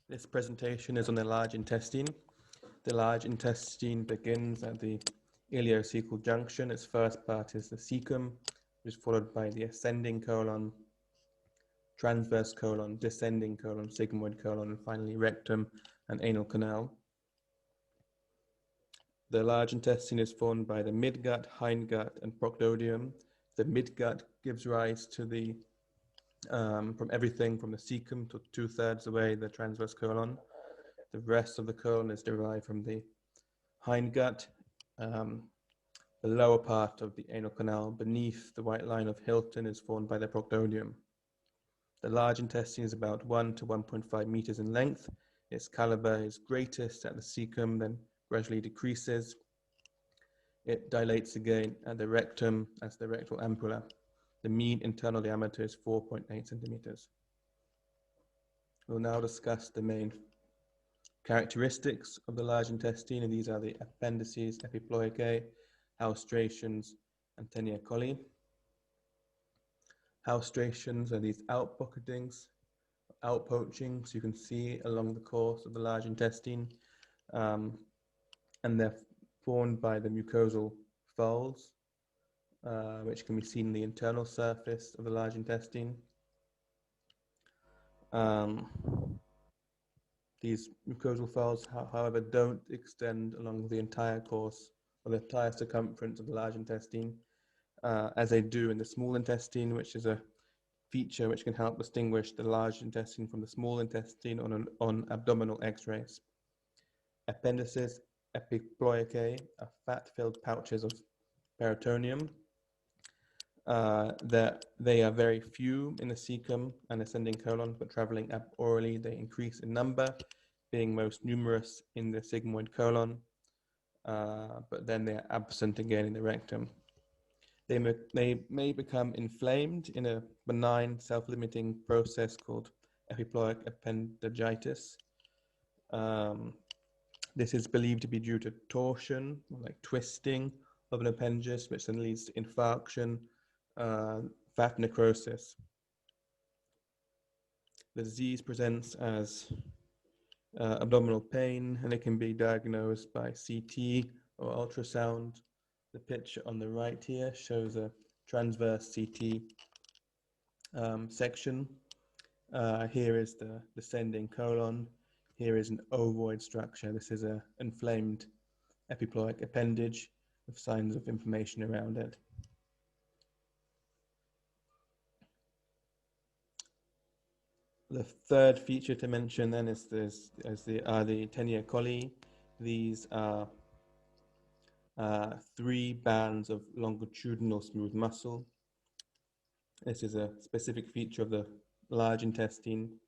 This presentation is on the large intestine. The large intestine begins at the ileocecal junction. Its first part is the cecum, which is followed by the ascending colon, transverse colon, descending colon, sigmoid colon, and finally rectum and anal canal. The large intestine is formed by the midgut, hindgut, and proctodium. The midgut gives rise to the from everything from the cecum to 2/3 away the transverse colon. The rest of the colon is derived from the hindgut. The lower part of the anal canal beneath the white line of Hilton is formed by the proctodium. The large intestine is about 1 to 1.5 meters in length. Its caliber is greatest at the cecum, then gradually decreases. It dilates again at the rectum as the rectal ampulla. The mean internal diameter is 4.8 centimeters. We'll now discuss the main characteristics of the large intestine, and these are the appendices, epiploicae, haustrations, and tenia coli. Haustrations are these outpocketings, outpoachings you can see along the course of the large intestine, and they're formed by the mucosal folds, which can be seen in the internal surface of the large intestine. These mucosal folds, however, don't extend along the entire course or the entire circumference of the large intestine, as they do in the small intestine, which is a feature which can help distinguish the large intestine from the small intestine on abdominal x-rays. Appendices, epiploicae, are fat-filled pouches of peritoneum. They are very few in the cecum and ascending colon, but traveling up orally, they increase in number, being most numerous in the sigmoid colon, but then they are absent again in the rectum. They may become inflamed in a benign self-limiting process called epiploic appendigitis. This is believed to be due to torsion, like twisting of an appendage, which then leads to infarction, fat necrosis. The disease presents as abdominal pain, and it can be diagnosed by CT or ultrasound. The picture on the right here shows a transverse CT section. Here is the descending colon. Here is an ovoid structure. This is an inflamed epiploic appendage with signs of inflammation around it. The third feature to mention then is the tenia coli. These are 3 bands of longitudinal smooth muscle. This is a specific feature of the large intestine,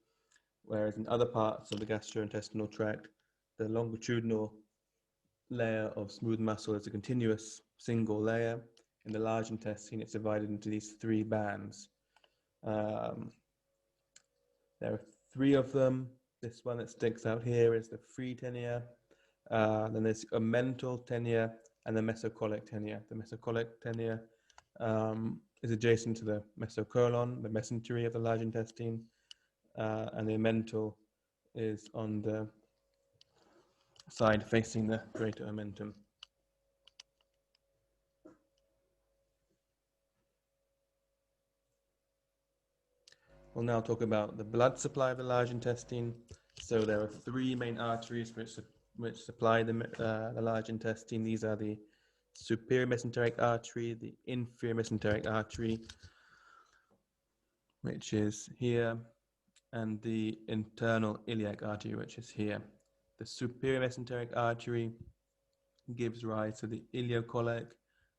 whereas in other parts of the gastrointestinal tract, the longitudinal layer of smooth muscle is a continuous single layer. In the large intestine, it's divided into these 3 bands. There are 3 of them. This one that sticks out here is the free tenia. Then there's a mental tenia and the mesocolic tenia. The mesocolic tenia is adjacent to the mesocolon, the mesentery of the large intestine, and the mental is on the side facing the greater omentum. We'll now talk about the blood supply of the large intestine. So there are 3 main arteries which supply the large intestine. These are the superior mesenteric artery, the inferior mesenteric artery, which is here, and the internal iliac artery, which is here. The superior mesenteric artery gives rise to the ileocolic,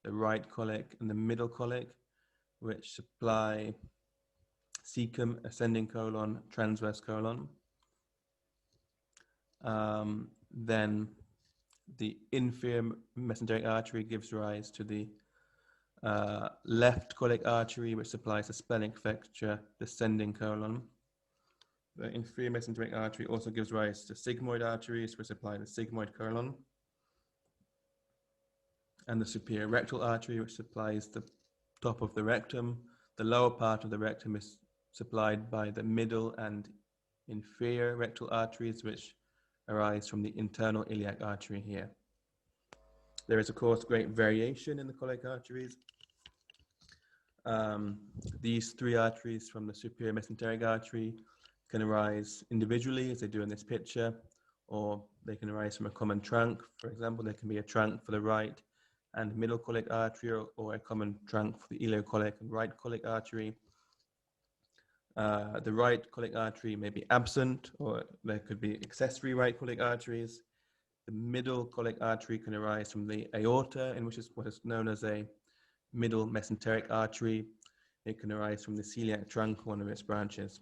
the right colic, and the middle colic, which supply cecum, ascending colon, transverse colon. Then the inferior mesenteric artery gives rise to the left colic artery, which supplies the splenic flexure, descending colon. The inferior mesenteric artery also gives rise to sigmoid arteries, which supply the sigmoid colon. And the superior rectal artery, which supplies the top of the rectum. The lower part of the rectum is supplied by the middle and inferior rectal arteries, which arise from the internal iliac artery here. There is, of course, great variation in the colic arteries. These three arteries from the superior mesenteric artery can arise individually, as they do in this picture, or they can arise from a common trunk. For example, there can be a trunk for the right and middle colic artery, or a common trunk for the ileocolic and right colic artery. The right colic artery may be absent, or there could be accessory right colic arteries. The middle colic artery can arise from the aorta, in which is what is known as a middle mesenteric artery. It can arise from the celiac trunk, one of its branches.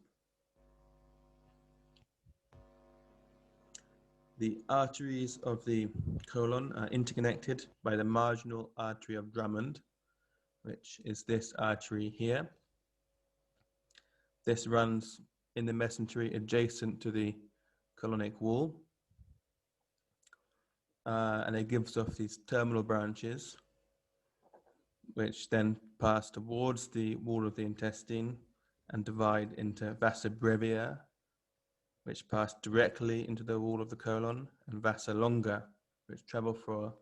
The arteries of the colon are interconnected by the marginal artery of Drummond, which is this artery here. This runs in the mesentery adjacent to the colonic wall, and it gives off these terminal branches, which then pass towards the wall of the intestine and divide into vasa brevia, which pass directly into the wall of the colon, and vasa longa, which travel for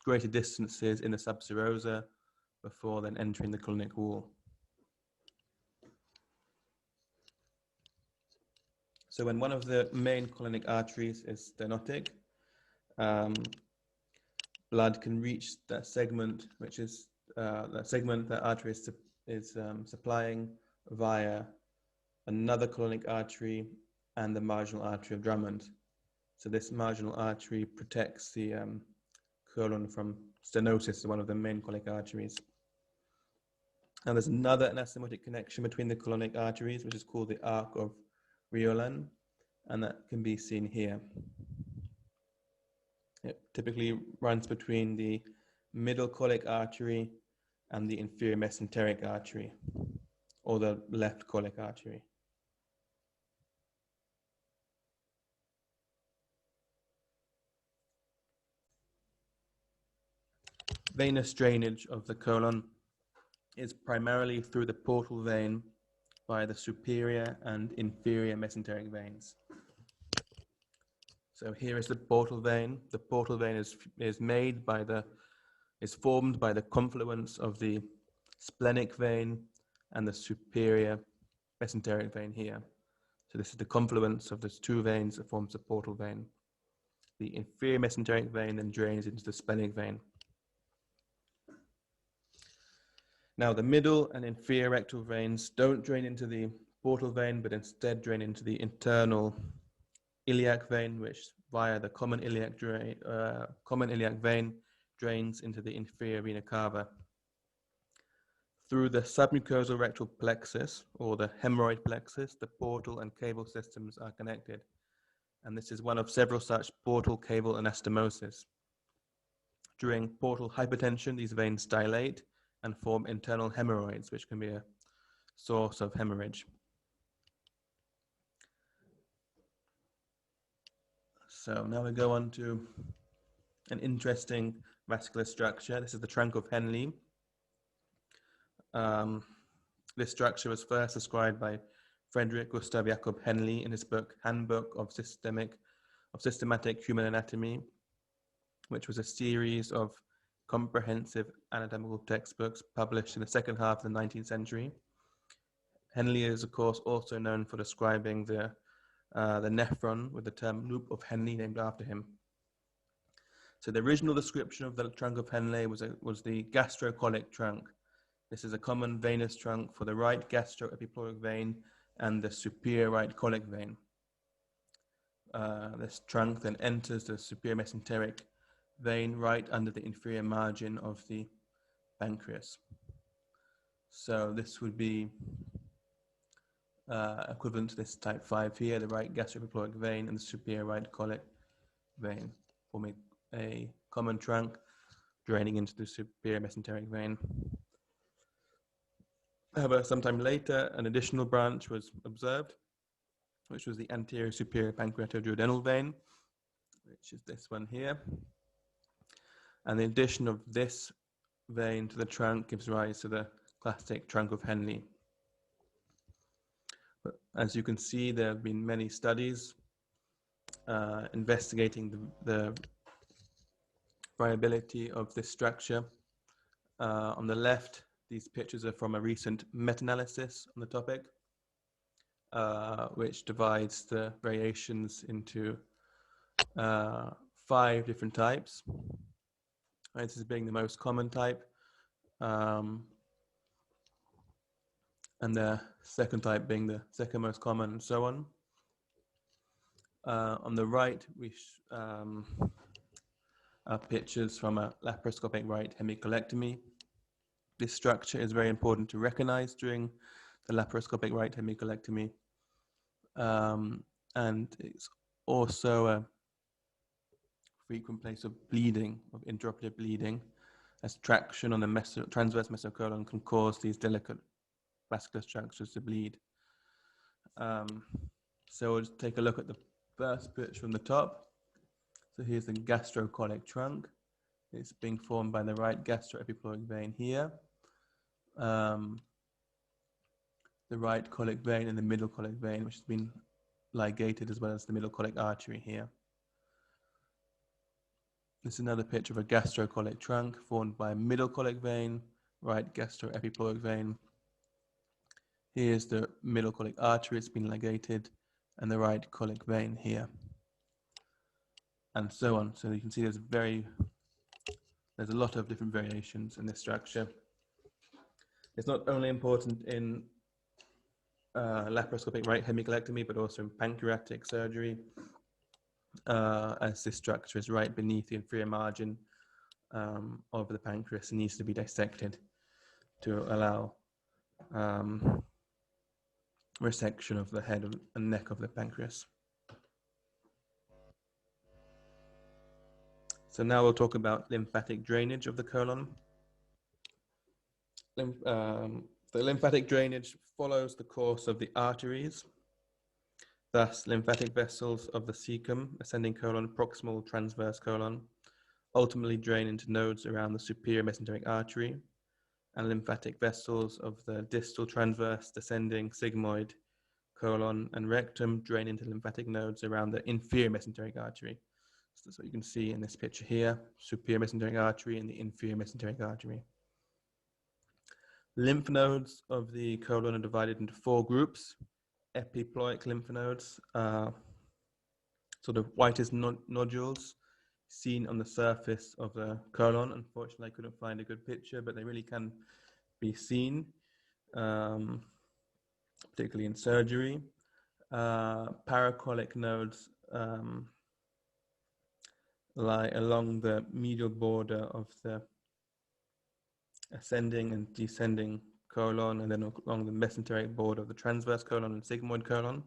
greater distances in the subserosa before then entering the colonic wall. So when one of the main colonic arteries is stenotic, blood can reach that segment, which is that artery is supplying via another colonic artery and the marginal artery of Drummond. So this marginal artery protects the colon from stenosis, one of the main colonic arteries. And there's another anastomotic connection between the colonic arteries, which is called the arc of Riolan, and that can be seen here. It typically runs between the middle colic artery and the inferior mesenteric artery, or the left colic artery. Venous drainage of the colon is primarily through the portal vein by the superior and inferior mesenteric veins. So here is the portal vein. The portal vein is formed by the confluence of the splenic vein and the superior mesenteric vein here. So this is the confluence of those two veins that forms the portal vein. The inferior mesenteric vein then drains into the splenic vein. Now the middle and inferior rectal veins don't drain into the portal vein, but instead drain into the internal iliac vein, which via the common iliac vein drains into the inferior vena cava. Through the submucosal rectal plexus, or the hemorrhoid plexus, the portal and cable systems are connected. And this is one of several such portal cable anastomosis. During portal hypertension, these veins dilate and form internal hemorrhoids, which can be a source of hemorrhage. So now we go on to an interesting vascular structure. This is the trunk of Henley. This structure was first described by Frederick Gustav Jacob Henley in his book Handbook of Systematic Human Anatomy, which was a series of comprehensive anatomical textbooks published in the second half of the 19th century. Henley is, of course, also known for describing the nephron with the term loop of Henley named after him. So the original description of the trunk of Henley was the gastrocolic trunk. This is a common venous trunk for the right gastroepiploic vein and the superior right colic vein. This trunk then enters the superior mesenteric vein right under the inferior margin of the pancreas. So this would be equivalent to this type 5 here, the right gastroepiploic vein and the superior right colic vein, forming a common trunk draining into the superior mesenteric vein. However, sometime later, an additional branch was observed, which was the anterior superior pancreatoduodenal vein, which is this one here. And the addition of this vein to the trunk gives rise to the classic trunk of Henley. As you can see, there have been many studies investigating the viability of this structure. On the left, these pictures are from a recent meta-analysis on the topic, which divides the variations into 5 different types. Right, this is being the most common type, and the second type being the second most common, and so on. On the right, we are pictures from a laparoscopic right hemicolectomy. This structure is very important to recognize during the laparoscopic right hemicolectomy, and it's also a frequent place of bleeding, of intraoperative bleeding, as traction on the transverse mesocolon can cause these delicate vascular structures to bleed. So we'll just take a look at the first picture from the top. So here's the gastrocolic trunk. It's being formed by the right gastroepiploic vein here, the right colic vein and the middle colic vein, which has been ligated, as well as the middle colic artery here. This is another picture of a gastrocolic trunk formed by a middle colic vein, right gastroepiploic vein. Here's the middle colic artery, it's been ligated, and the right colic vein here, and so on. So you can see there's a lot of different variations in this structure. It's not only important in laparoscopic right hemicolectomy, but also in pancreatic surgery, as this structure is right beneath the inferior margin of the pancreas and needs to be dissected to allow resection of the head and neck of the pancreas. So now we'll talk about lymphatic drainage of the colon. The lymphatic drainage follows the course of the arteries. Thus, lymphatic vessels of the cecum, ascending colon, proximal, transverse colon, ultimately drain into nodes around the superior mesenteric artery, and lymphatic vessels of the distal, transverse, descending, sigmoid, colon, and rectum drain into lymphatic nodes around the inferior mesenteric artery. So that's what you can see in this picture here, superior mesenteric artery and the inferior mesenteric artery. Lymph nodes of the colon are divided into 4 groups. Epiploic lymph nodes are sort of whitish nodules seen on the surface of the colon. Unfortunately, I couldn't find a good picture, but they really can be seen, particularly in surgery. Paracolic nodes lie along the medial border of the ascending and descending colon, and then along the mesenteric border of the transverse colon and sigmoid colon.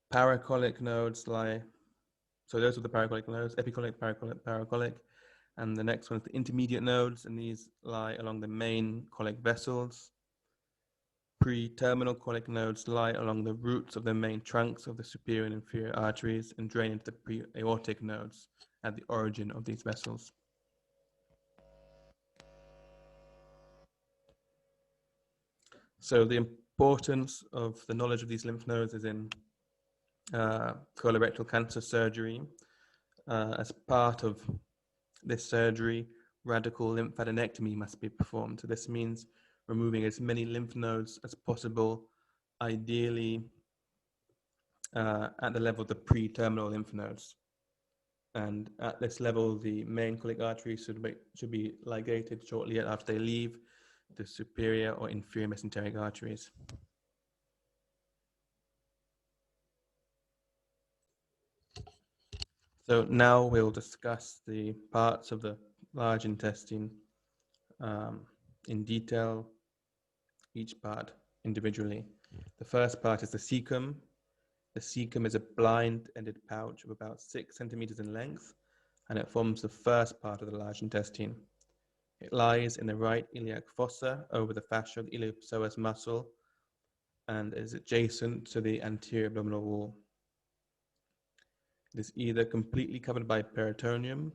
Paracolic nodes lie, so those are the paracolic nodes, epicolic, paracolic, and the next one is the intermediate nodes, and these lie along the main colic vessels. Pre-terminal colic nodes lie along the roots of the main trunks of the superior and inferior arteries and drain into the pre-aortic nodes at the origin of these vessels. So the importance of the knowledge of these lymph nodes is in colorectal cancer surgery. As part of this surgery, radical lymphadenectomy must be performed. So this means removing as many lymph nodes as possible, ideally at the level of the pre-terminal lymph nodes. And at this level, the main colic arteries should be ligated shortly after they leave the superior or inferior mesenteric arteries. So now we'll discuss the parts of the large intestine in detail, each part individually. The first part is the cecum. The cecum is a blind-ended pouch of about 6 centimeters in length, and it forms the first part of the large intestine. It lies in the right iliac fossa over the fascia of the iliopsoas muscle and is adjacent to the anterior abdominal wall. It is either completely covered by peritoneum,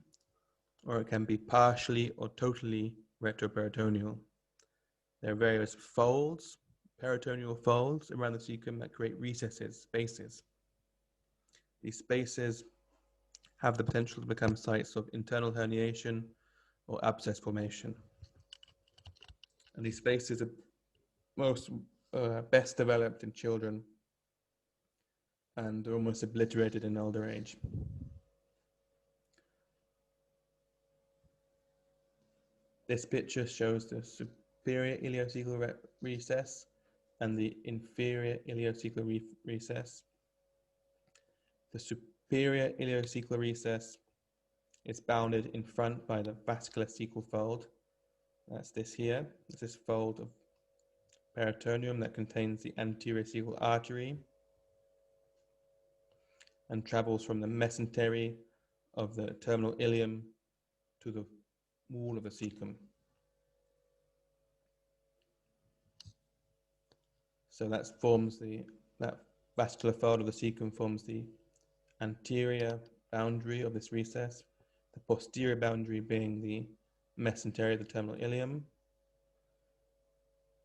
or it can be partially or totally retroperitoneal. There are various folds peritoneal folds around the cecum that create recesses, spaces. These spaces have the potential to become sites of internal herniation or abscess formation. And these spaces are most best developed in children and are almost obliterated in older age. This picture shows the superior ileocecal recess and the inferior ileocecal recess. The superior ileocecal recess is bounded in front by the vascular cecal fold. That's this here. It's this fold of peritoneum that contains the anterior cecal artery and travels from the mesentery of the terminal ileum to the wall of the cecum. So that vascular fold of the cecum forms the anterior boundary of this recess, the posterior boundary being the mesentery of the terminal ileum.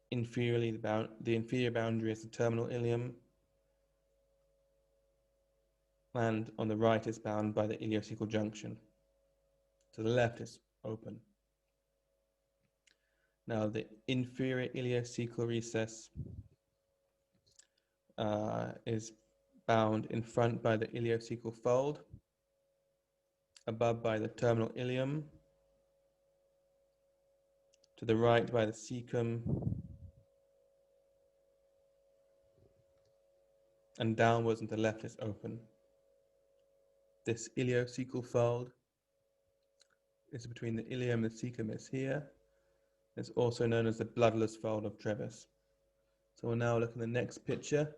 The inferior boundary is the terminal ileum, and on the right is bound by the ileocecal junction. To the left is open. Now the inferior ileocecal recess is bound in front by the ileocecal fold, above by the terminal ileum, to the right by the cecum, and downwards and to the left is open. This ileocecal fold is between the ileum and the cecum is here. It's also known as the bloodless fold of Trevis. So we'll now look at the next picture.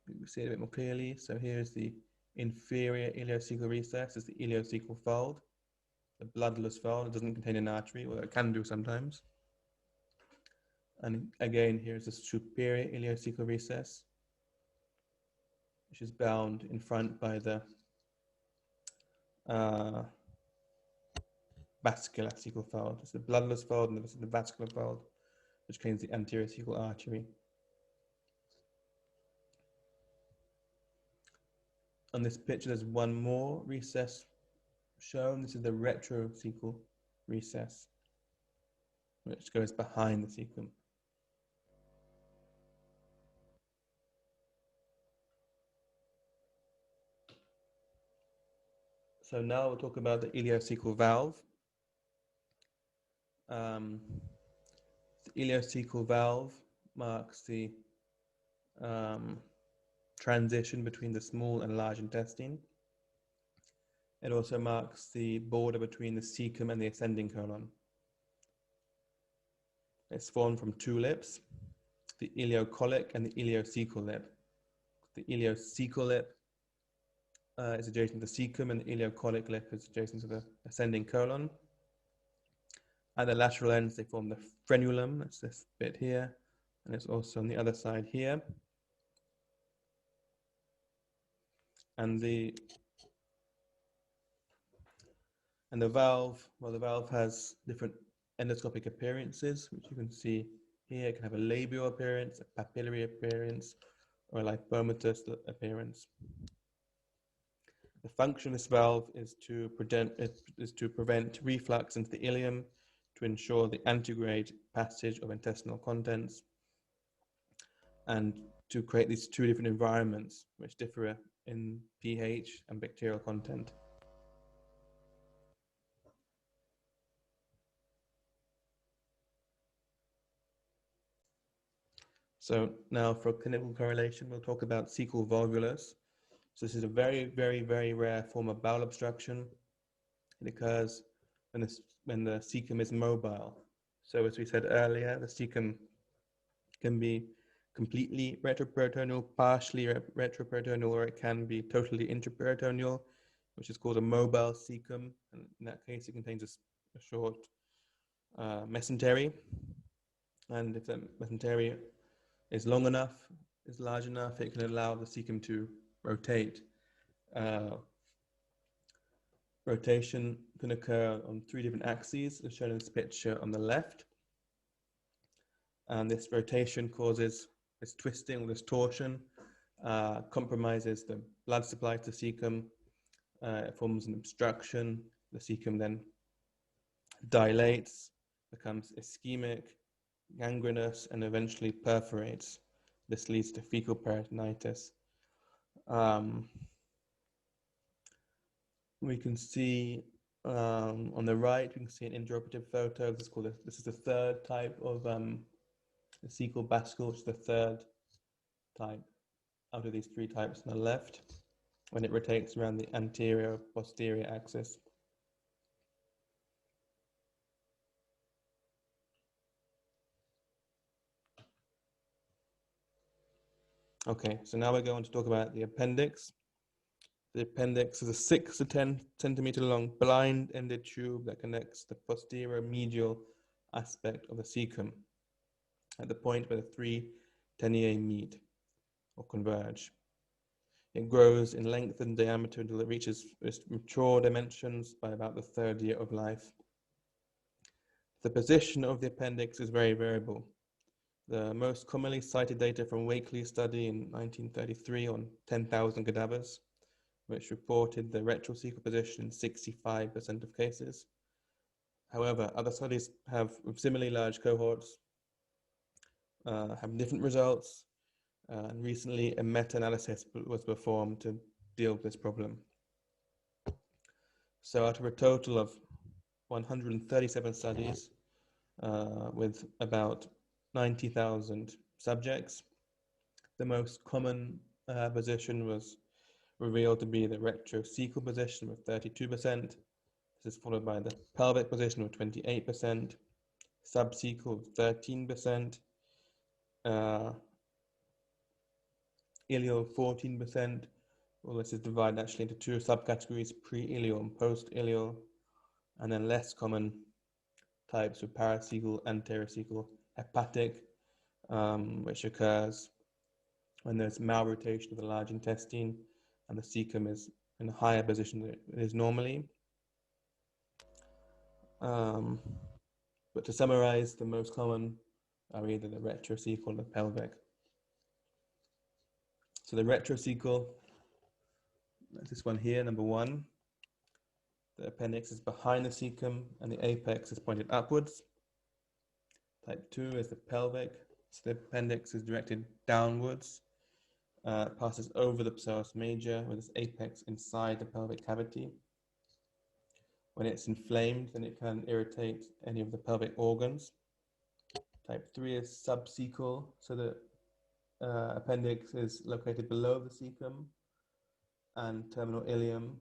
You can see it a bit more clearly. So here's the inferior ileocecal recess. It's the ileocecal fold, the bloodless fold. It doesn't contain an artery, well, it can do sometimes. And again, here's the superior ileocecal recess, which is bound in front by the vascular cecal fold. It's the bloodless fold, and this is the vascular fold, which contains the anterior cecal artery. On this picture, there's one more recess shown. This is the retrocecal recess, which goes behind the cecum. So now we'll talk about the ileocecal valve. The ileocecal valve marks the transition between the small and large intestine. It also marks the border between the cecum and the ascending colon. It's formed from two lips, the ileocolic and the ileocecal lip. The ileocecal lip is adjacent to the cecum, and the ileocolic lip is adjacent to the ascending colon. At the lateral ends, they form the frenulum, that's this bit here, and it's also on the other side here. And the valve, well, the valve has different endoscopic appearances, which you can see here. It can have a labial appearance, a papillary appearance, or a lipomatous appearance. The function of this valve is to prevent reflux into the ileum, to ensure the antegrade passage of intestinal contents, and to create these two different environments which differ in pH and bacterial content. So now for clinical correlation, we'll talk about cecal volvulus. So this is a very, very, very rare form of bowel obstruction. It occurs when the cecum is mobile. So as we said earlier, the cecum can be completely retroperitoneal, partially retroperitoneal, or it can be totally intraperitoneal, which is called a mobile cecum. And in that case, it contains a short mesentery. And if the mesentery is long enough, is large enough, it can allow the cecum to rotate. Rotation can occur on three different axes, as shown in this picture on the left. And this rotation causes this twisting, this torsion, compromises the blood supply to the cecum. It forms an obstruction. The cecum then dilates, becomes ischemic, gangrenous, and eventually perforates. This leads to fecal peritonitis. We can see on the right, we can see an intraoperative photo. This is the third type of the cecal bascule, which is the third type out of these three types on the left, when it rotates around the anterior posterior axis. Okay, so now we're going to talk about the appendix. The appendix is a 6 to 10 centimeter long blind-ended tube that connects the posterior medial aspect of the cecum at the point where the three tennae meet or converge. It grows in length and diameter until it reaches its mature dimensions by about the third year of life. The position of the appendix is very variable. The most commonly cited data from Whitley study in 1933 on 10,000 cadavers, which reported the retrocecal position in 65% of cases. However, other studies with similarly large cohorts have different results, and recently a meta-analysis was performed to deal with this problem. So out of a total of 137 studies with about 90,000 subjects, the most common position was revealed to be the retrocecal position with 32%. This is followed by the pelvic position with 28%, subcecal with 13%, ileal 14%. Well, this is divided actually into two subcategories, pre-ileal and post-ileal, and then less common types of paracecal, anterocecal, hepatic, which occurs when there's malrotation of the large intestine and the cecum is in a higher position than it is normally. But to summarize, the most common are either the retrocecal or the pelvic. So the retrocecal, that's this one here, number 1. The appendix is behind the cecum and the apex is pointed upwards. Type 2 is the pelvic. So the appendix is directed downwards, passes over the psoas major with its apex inside the pelvic cavity. When it's inflamed, then it can irritate any of the pelvic organs. Type 3 is subcecal, so the appendix is located below the cecum and terminal ileum,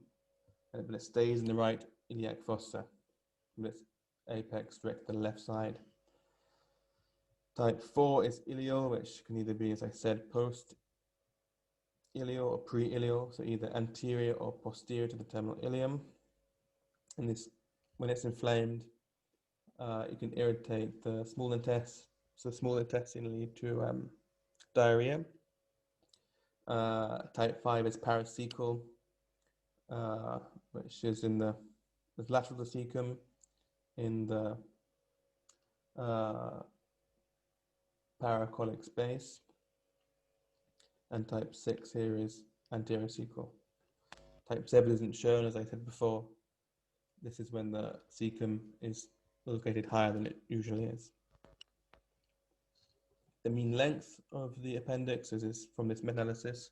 but it stays in the right iliac fossa, with its apex direct to the left side. Type 4 is ileal, which can either be, as I said, post-ileal or pre-ileal, so either anterior or posterior to the terminal ileum. And this, when it's inflamed, it can irritate the small intestine, so small intestine lead to diarrhea. Type 5 is paracecal, which is in the lateral of the cecum, in the paracolic space. And type 6 here is anterocecal. Type 7 isn't shown, as I said before. This is when the cecum is located higher than it usually is. The mean length of the appendix is from this meta-analysis,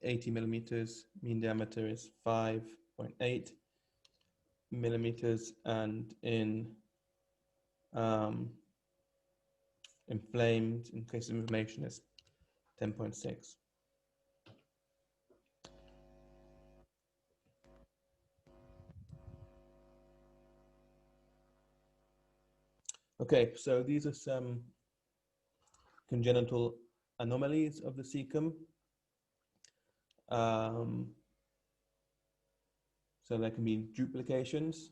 80 millimeters. Mean diameter is 5.8 millimeters, and in inflamed, in case of inflammation, is 10.6. Okay, so these are some congenital anomalies of the cecum. So there can be duplications.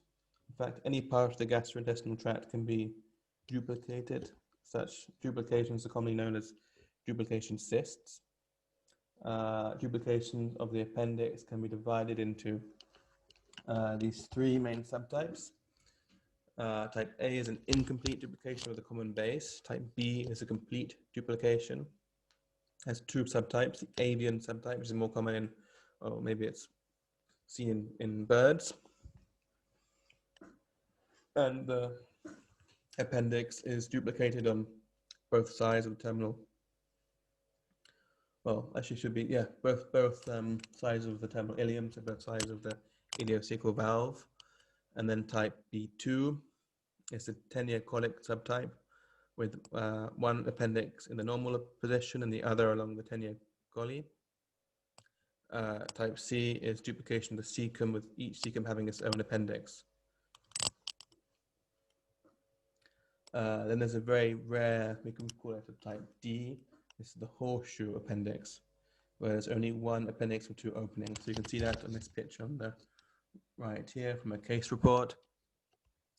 In fact, any part of the gastrointestinal tract can be duplicated. Such duplications are commonly known as duplication cysts. Duplication of the appendix can be divided into these three main subtypes. Type A is an incomplete duplication of the common base. Type B is a complete duplication. Has two subtypes, the avian subtype, which is more common in, or maybe it's seen in birds. And the appendix is duplicated on both sides of the terminal. Well, actually should be, yeah, both sides of the terminal ileum, so both sides of the ileocecal valve. And then type B2 is the tenure colic subtype with one appendix in the normal position and the other along the tenure coli. Type C is duplication of the cecum, with each cecum having its own appendix. Then there's a very rare, we can call it a type D. This is the horseshoe appendix, where there's only one appendix with two openings. So you can see that on this picture on the right here from a case report.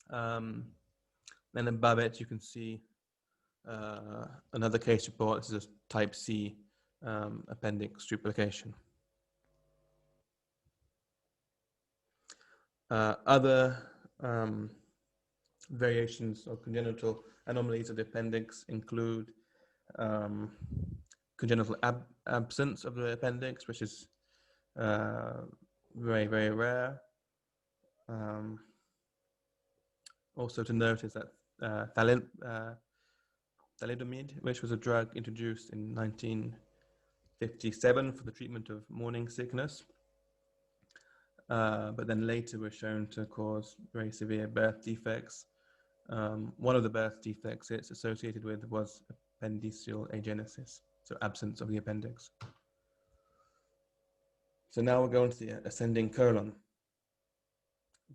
Then above it, you can see another case report. This is a type C appendix duplication. Other variations of congenital anomalies of the appendix include congenital absence of the appendix, which is very, very rare. Also to note is that thalidomide, which was a drug introduced in 1957 for the treatment of morning sickness, but then later were shown to cause very severe birth defects. One of the birth defects it's associated with was appendiceal agenesis, so absence of the appendix. So now we're going to the ascending colon.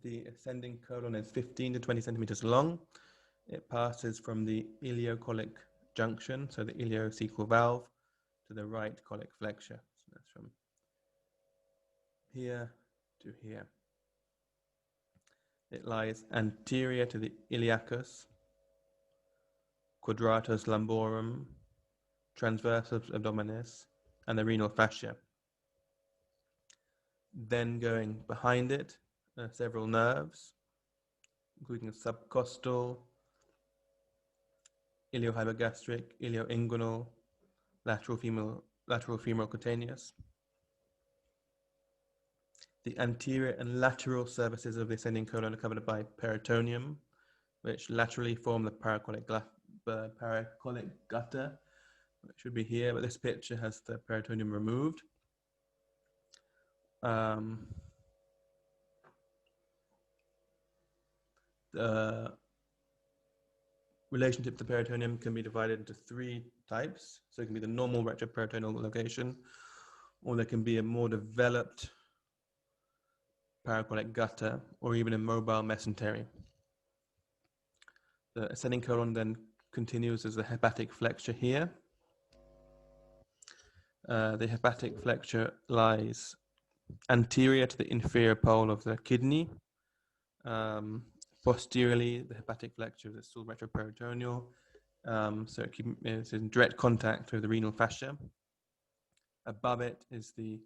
The ascending colon is 15 to 20 centimeters long. It passes from the ileocolic junction, so the ileocecal valve, to the right colic flexure. So that's from here to here. It lies anterior to the iliacus, quadratus lumborum, transversus abdominis, and the renal fascia. Then going behind it, several nerves, including subcostal, iliohypogastric, ilioinguinal, lateral femoral cutaneous. The anterior and lateral surfaces of the ascending colon are covered by peritoneum, which laterally form the paracolic gutter. It should be here, but this picture has the peritoneum removed. The relationship to the peritoneum can be divided into three types. So it can be the normal retroperitoneal location, or there can be a more developed paracolic gutter, or even a mobile mesentery. The ascending colon then continues as the hepatic flexure here. The hepatic flexure lies anterior to the inferior pole of the kidney. Posteriorly, the hepatic flexure is still retroperitoneal, so it's in direct contact with the renal fascia. Above it is the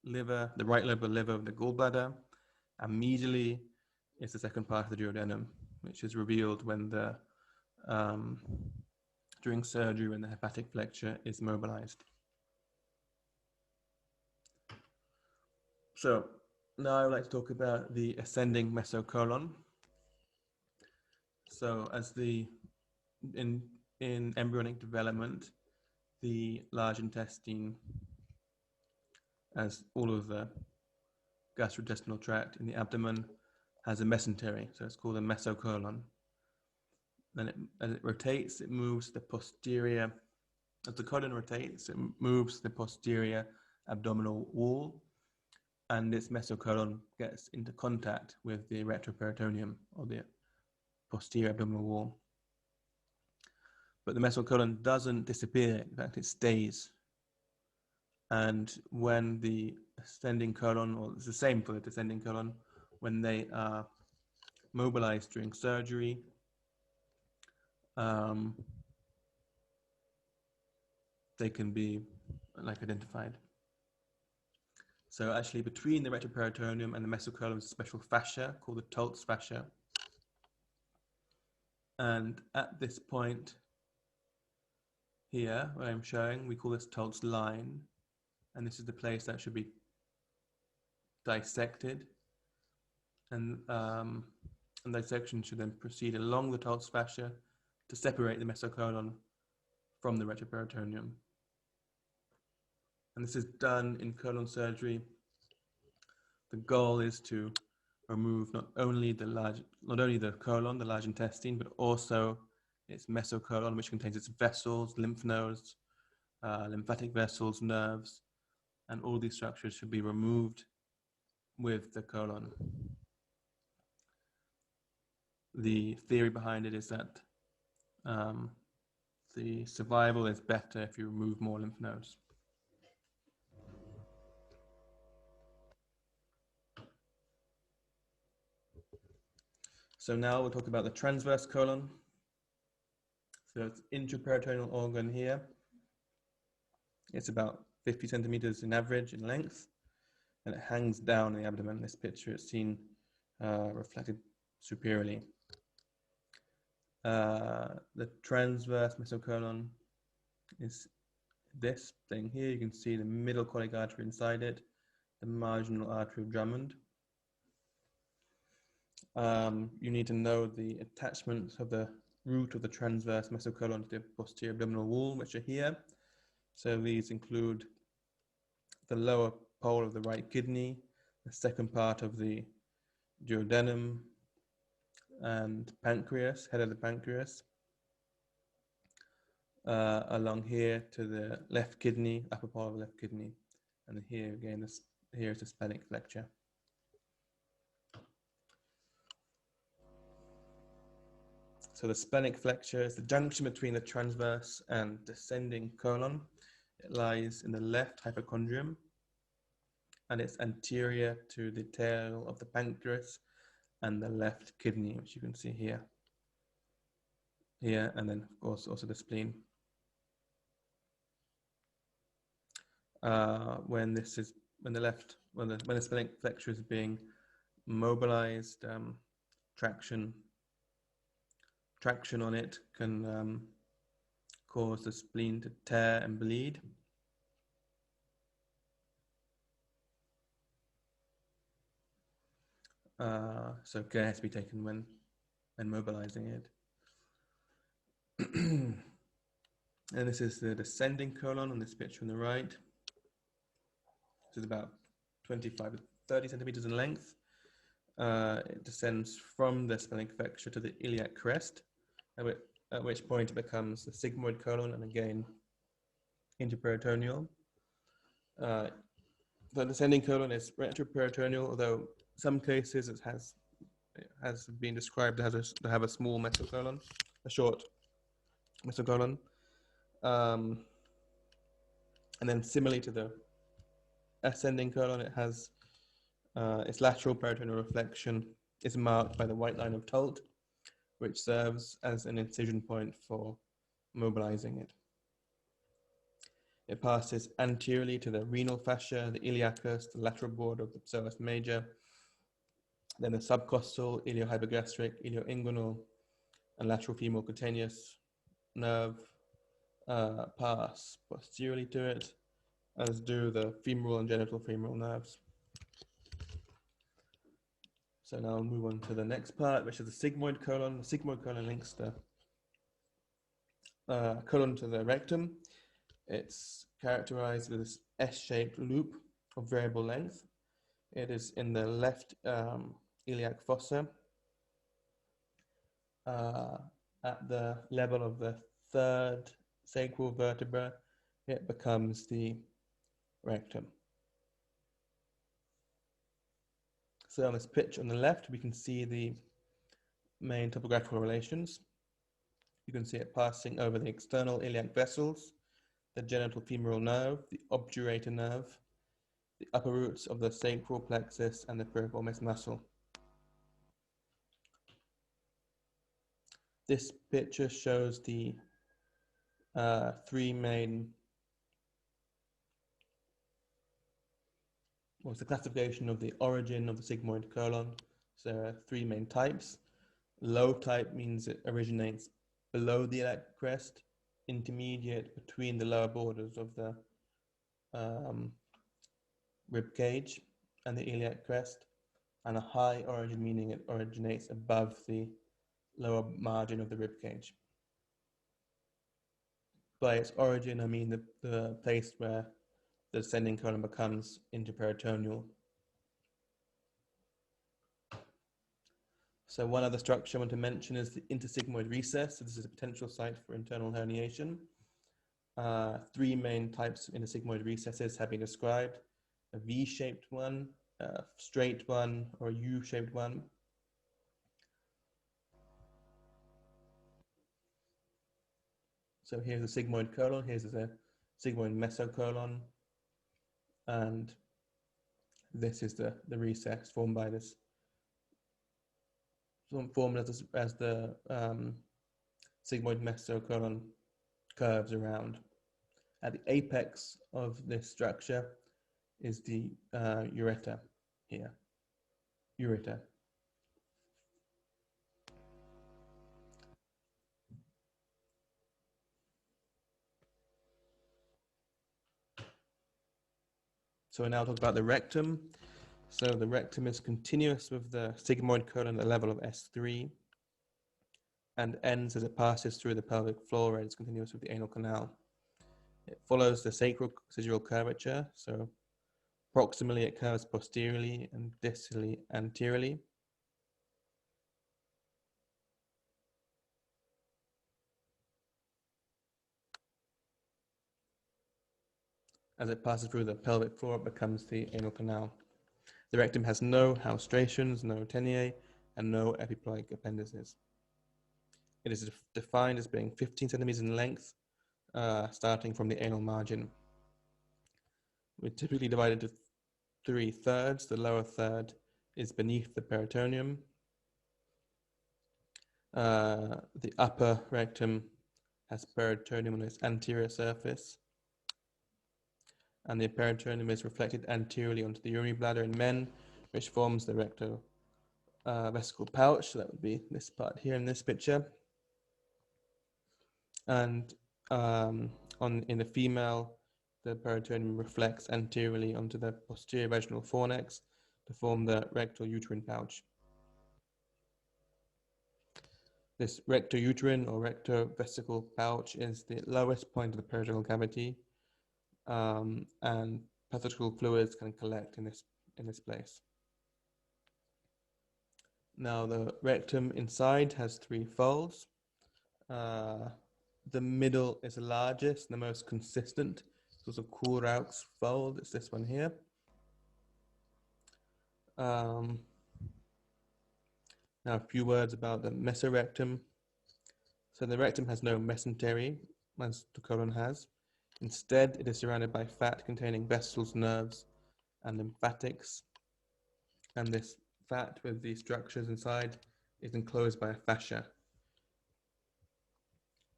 liver, the right lobe liver of the gallbladder, and medially is the second part of the duodenum, which is revealed when the during surgery when the hepatic flexure is mobilized. So now I would like to talk about the ascending mesocolon. So as in embryonic development, the large intestine, as all of the gastrointestinal tract in the abdomen, has a mesentery, so it's called a mesocolon. Then as it rotates, it moves the posterior, as the colon rotates, it moves the posterior abdominal wall, and its mesocolon gets into contact with the retroperitoneum, or the posterior abdominal wall. But the mesocolon doesn't disappear, in fact it stays. And when the ascending colon, or it's the same for the descending colon, when they are mobilized during surgery, they can be identified. So actually between the retroperitoneum and the mesocolon is a special fascia called the Tolt's fascia. And at this point here, where I'm showing, we call this Tolt's line, and this is the place that should be dissected, and dissection should then proceed along the Tolt's fascia to separate the Meso Colon from the retroperitoneum. And this is done in colon surgery. The goal is to remove not only the colon, the large intestine, but also its mesocolon, which contains its vessels, lymph nodes, lymphatic vessels, nerves, and all these structures should be removed with the colon. The theory behind it is that the survival is better if you remove more lymph nodes. So now we'll talk about the transverse colon. So it's intraperitoneal organ here. It's about 50 centimeters in average in length, and it hangs down in the abdomen. In this picture is seen reflected superiorly. The transverse mesocolon is this thing here. You can see the middle colic artery inside it, the marginal artery of Drummond. You need to know the attachments of the root of the transverse mesocolon to the posterior abdominal wall, which are here. So these include the lower pole of the right kidney, the second part of the duodenum, and pancreas, head of the pancreas, along here to the left kidney, upper part of the left kidney, and here again, here is the splenic flexure. So the splenic flexure is the junction between the transverse and descending colon. It lies in the left hypochondrium, and it's anterior to the tail of the pancreas and the left kidney, which you can see here. Here, and then of course also the spleen. When the splenic flexure is being mobilized, traction on it can cause the spleen to tear and bleed. So care has to be taken when mobilizing it. And this is the descending colon on this picture on the right. This is about 25 to 30 centimeters in length. It descends from the splenic flexure to the iliac crest, at which point it becomes the sigmoid colon, and again interperitoneal. The descending colon is retroperitoneal, although some cases it has been described to have a small mesocolon, a short mesocolon. And then similarly to the ascending colon, it has its lateral peritoneal reflection is marked by the white line of Tolt, which serves as an incision point for mobilizing it. It passes anteriorly to the renal fascia, the iliacus, the lateral border of the psoas major, then the subcostal, iliohypogastric, ilioinguinal, and lateral femoral cutaneous nerve pass posteriorly to it, as do the femoral and genital femoral nerves. So now I'll move on to the next part, which is the sigmoid colon. The sigmoid colon links the colon to the rectum. It's characterized with this S-shaped loop of variable length. It is in the left iliac fossa at the level of the third sacral vertebra. It becomes the rectum. So on this picture on the left, we can see the main topographical relations. You can see it passing over the external iliac vessels, the genital femoral nerve, the obturator nerve, the upper roots of the sacral plexus, and the piriformis muscle. This picture shows the three main, the classification of the origin of the sigmoid colon. So there are three main types. Low type means it originates below the iliac crest, intermediate between the lower borders of the rib cage and the iliac crest, and a high origin meaning it originates above the lower margin of the rib cage. By its origin, I mean the place where the descending colon becomes interperitoneal. So one other structure I want to mention is the intersigmoid recess. So this is a potential site for internal herniation. Three main types of intersigmoid recesses have been described: a V-shaped one, a straight one, or a U-shaped one. So here's the sigmoid colon, here's the sigmoid mesocolon, and this is the recess formed by this, formed as the sigmoid mesocolon curves around. At the apex of this structure is the ureter here, ureter. So we'll now talk about the rectum. So the rectum is continuous with the sigmoid colon at the level of S3 and ends as it passes through the pelvic floor and is continuous with the anal canal. It follows the sacro-occipital curvature, so proximally it curves posteriorly and distally anteriorly. As it passes through the pelvic floor, it becomes the anal canal. The rectum has no haustrations, no tennae, and no epiploic appendices. It is defined as being 15 centimeters in length, starting from the anal margin. We're typically divided into 3/3. The lower third is beneath the peritoneum. The upper rectum has peritoneum on its anterior surface, and the peritoneum is reflected anteriorly onto the urinary bladder in men, which forms the rectovesical pouch. So that would be this part here in this picture. And in the female, the peritoneum reflects anteriorly onto the posterior vaginal fornix to form the rectal uterine pouch. This rectouterine or rectovesical pouch is the lowest point of the peritoneal cavity, and pathological fluids can collect in this place. Now the rectum inside has 3 folds. The middle is the largest, the most consistent. It's also Kuhrauch's fold. It's this one here. Now a few words about the mesorectum. So the rectum has no mesentery, as the colon has. Instead, it is surrounded by fat containing vessels, nerves, and lymphatics. And this fat with the structures inside is enclosed by a fascia.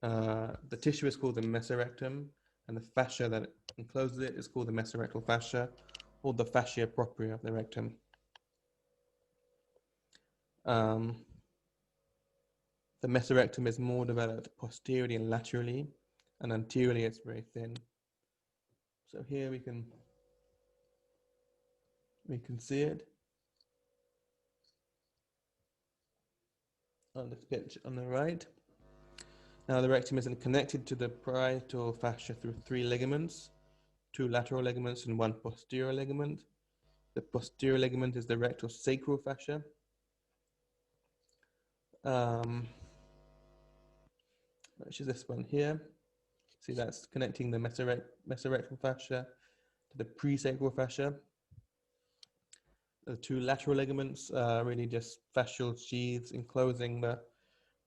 The tissue is called the mesorectum, and the fascia that encloses it is called the mesorectal fascia, or the fascia propria of the rectum. The mesorectum is more developed posteriorly and laterally, and anteriorly it's very thin. So here we can see it on this picture on the right. Now the rectum is connected to the parietal fascia through 3 ligaments, 2 lateral ligaments and 1 posterior ligament. The posterior ligament is the rectal sacral fascia. Which is this one here. See, that's connecting the mesorectal fascia to the presacral fascia. The 2 lateral ligaments are really just fascial sheaths enclosing the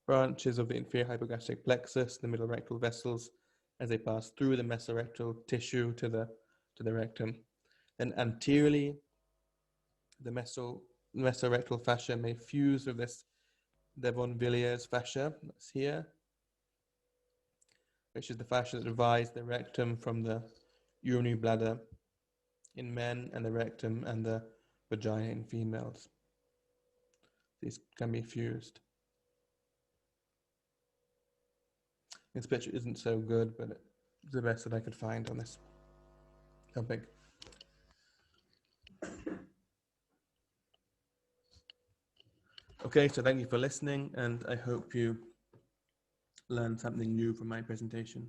branches of the inferior hypogastric plexus, the middle rectal vessels, as they pass through the mesorectal tissue to the rectum. Then anteriorly, the mesorectal fascia may fuse with this de von Villiers fascia, that's here, which is the fascia that divides the rectum from the urinary bladder in men and the rectum and the vagina in females. These can be fused. This picture isn't so good, but it's the best that I could find on this topic. Okay, so thank you for listening, and I hope you learned something new from my presentation.